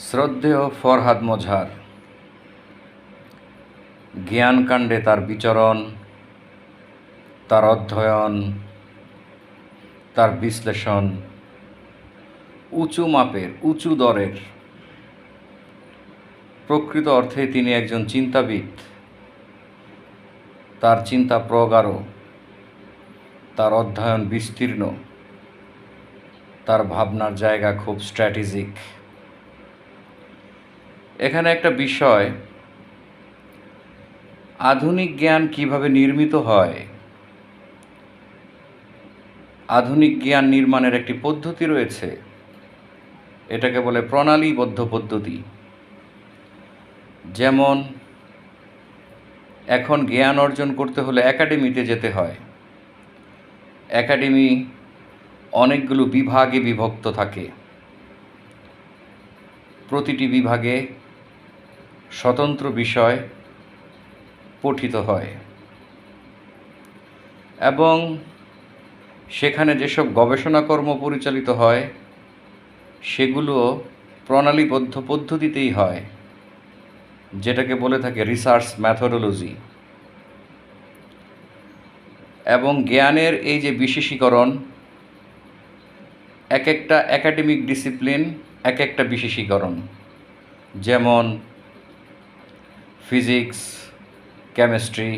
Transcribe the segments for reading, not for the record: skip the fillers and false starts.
শ্রদ্ধেয় ফরহাদ মজহার জ্ঞানকাণ্ডে তার বিচরণ, তার অধ্যয়ন, তার বিশ্লেষণ উঁচু মাপের, উঁচু দরের। প্রকৃত অর্থে তিনি একজন চিন্তাবিদ। তার চিন্তা প্রগাঢ়, তার অধ্যয়ন বিস্তীর্ণ, তার ভাবনার জায়গা খুব স্ট্র্যাটেজিক। এখানে একটা বিষয়, আধুনিক জ্ঞান কিভাবে নির্মিত হয়। আধুনিক জ্ঞান নির্মাণের একটি পদ্ধতি রয়েছে, এটাকে বলে প্রণালীবদ্ধ পদ্ধতি। যেমন এখন জ্ঞান অর্জন করতে হলে একাডেমিতে যেতে হয়। একাডেমি অনেকগুলো বিভাগে বিভক্ত থাকে। প্রতিটি বিভাগে স্বতন্ত্র বিষয় পঠিত হয় এবং সেখানে যেসব গবেষণাকর্ম পরিচালিত হয় সেগুলো প্রণালীবদ্ধ পদ্ধতিতেই হয়, যেটাকে বলে থাকে রিসার্চ ম্যাথোডোলজি। এবং জ্ঞানের এই যে বিশেষীকরণ, এক একটা একাডেমিক ডিসিপ্লিন এক একটা বিশেষীকরণ। যেমন physics, chemistry,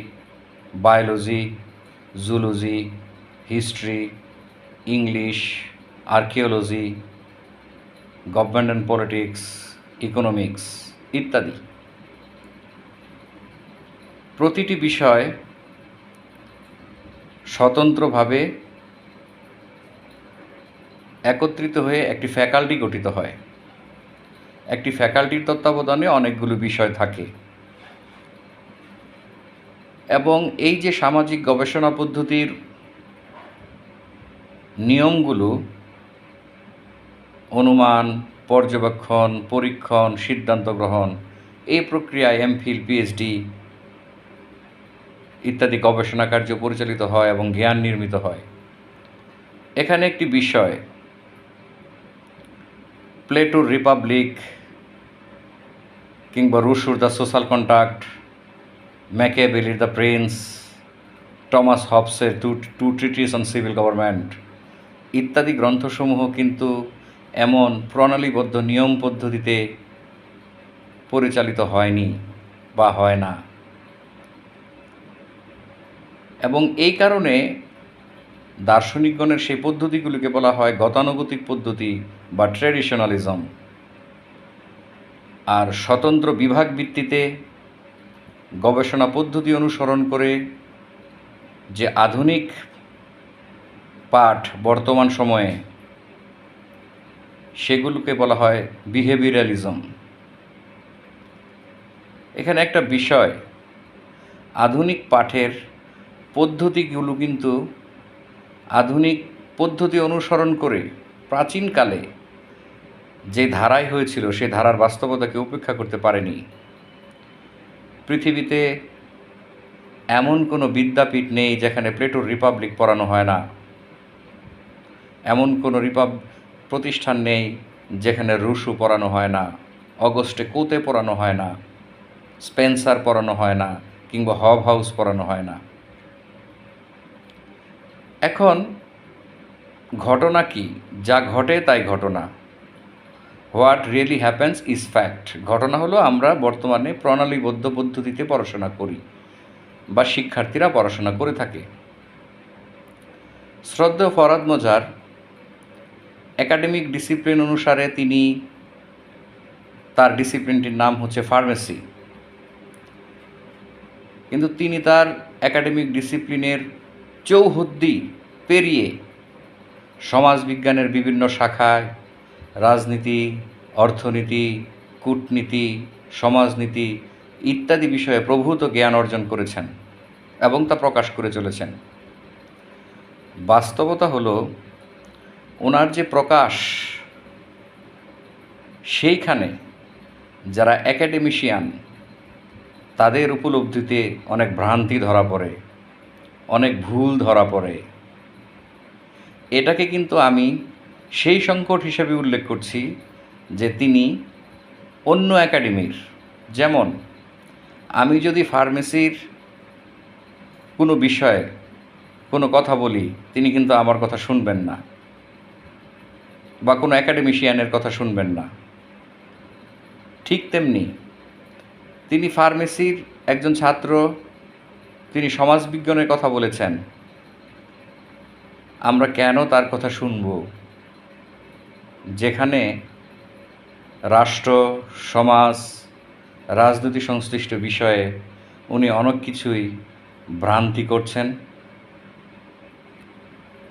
biology, zoology, history, English, archaeology, government and politics, economics ইত্যাদি। প্রতিটি বিষয় স্বতন্ত্রভাবে একত্রিত হয়ে একটি ফ্যাকাল্টি গঠিত হয়। একটি ফ্যাকাল্টির তত্ত্বাবধানে অনেকগুলো বিষয় থাকে এবং এই যে সামাজিক গবেষণা পদ্ধতির নিয়মগুলো, অনুমান, পর্যবেক্ষণ, পরীক্ষণ, সিদ্ধান্ত গ্রহণ, এই প্রক্রিয়ায় এমফিল, পিএইচডি ইত্যাদি গবেষণা কার্য পরিচালিত হয় এবং জ্ঞান নির্মিত হয়। এখানে একটি বিষয়, প্লেটোর রিপাবলিক কিংবা রুশোর দ্য সোশ্যাল কন্ট্রাক্ট, ম্যাকিয়াভেলির দ্য প্রিন্স, টমাস হবসের Two Treatises on Civil Government ইত্যাদি গ্রন্থসমূহ কিন্তু এমন প্রণালীবদ্ধ নিয়ম পদ্ধতিতে পরিচালিত হয়নি বা হয় না। এবং এই কারণে দার্শনিকগণের সেই পদ্ধতিগুলিকে বলা হয় গতানুগতিক পদ্ধতি বা ট্র্যাডিশনালিজম। আর স্বতন্ত্র বিভাগ ভিত্তিতে গবেষণা পদ্ধতি অনুসরণ করে যে আধুনিক পাঠ বর্তমান সময়ে, সেগুলোকে বলা হয় বিহেভিয়ারালিজম। এখানে একটা বিষয়, আধুনিক পাঠের পদ্ধতিগুলো কিন্তু আধুনিক পদ্ধতি অনুসরণ করে প্রাচীনকালে যে ধারায় হয়েছিল সে ধারার বাস্তবতাকে উপেক্ষা করতে পারেনি। পৃথিবীতে এমন কোনো বিদ্যাপীঠ নেই যেখানে প্লেটোর রিপাবলিক পড়ানো হয় না। এমন কোনো প্রতিষ্ঠান নেই যেখানে রুশো পড়ানো হয় না, অগস্টে কোতে পড়ানো হয় না, স্পেন্সার পড়ানো হয় না, কিংবা হব হাউস পড়ানো হয় না। এখন ঘটনা কি? যা ঘটে তাই ঘটনা। What really happens is fact. ঘটনা হলো আমরা বর্তমানে প্রণালীবদ্ধ পদ্ধতিতে পড়াশোনা করি বা শিক্ষার্থীরা পড়াশোনা করে থাকে। শ্রদ্ধেয় ফরহাদ মজহার একাডেমিক ডিসিপ্লিন অনুসারে তার ডিসিপ্লিনটির নাম হচ্ছে ফার্মেসি, কিন্তু তিনি তার একাডেমিক ডিসিপ্লিনের চৌহদ্দি পেরিয়ে সমাজবিজ্ঞানের বিভিন্ন শাখায় রাজনীতি, অর্থনীতি, কূটনীতি, সমাজনীতি ইত্যাদি বিষয়ে প্রভূত জ্ঞান অর্জন করেছেন এবং তা প্রকাশ করে চলেছেন। বাস্তবতা হলো, ওনার যে প্রকাশ, সেইখানে যারা অ্যাকাডেমিশিয়ান তাদের উপলব্ধিতে অনেক ভ্রান্তি ধরা পড়ে, অনেক ভুল ধরা পড়ে। এটাকে কিন্তু আমি সেই সংকট হিসেবে উল্লেখ করছি যে তিনি অন্য একাডেমির। যেমন আমি যদি ফার্মেসির কোনো বিষয়ে কোনো কথা বলি, তিনি কিন্তু আমার কথা শুনবেন না, বা কোনো একাডেমিশিয়ানের কথা শুনবেন না। ঠিক তেমনি তিনি ফার্মেসির একজন ছাত্র, তিনি সমাজবিজ্ঞানের কথা বলেছেন, আমরা কেন তার কথা শুনব? যেখানে রাষ্ট্র, সমাজ, রাজনীতি সংশ্লিষ্ট বিষয়ে উনি অনেক কিছুই ভ্রান্তি করছেন।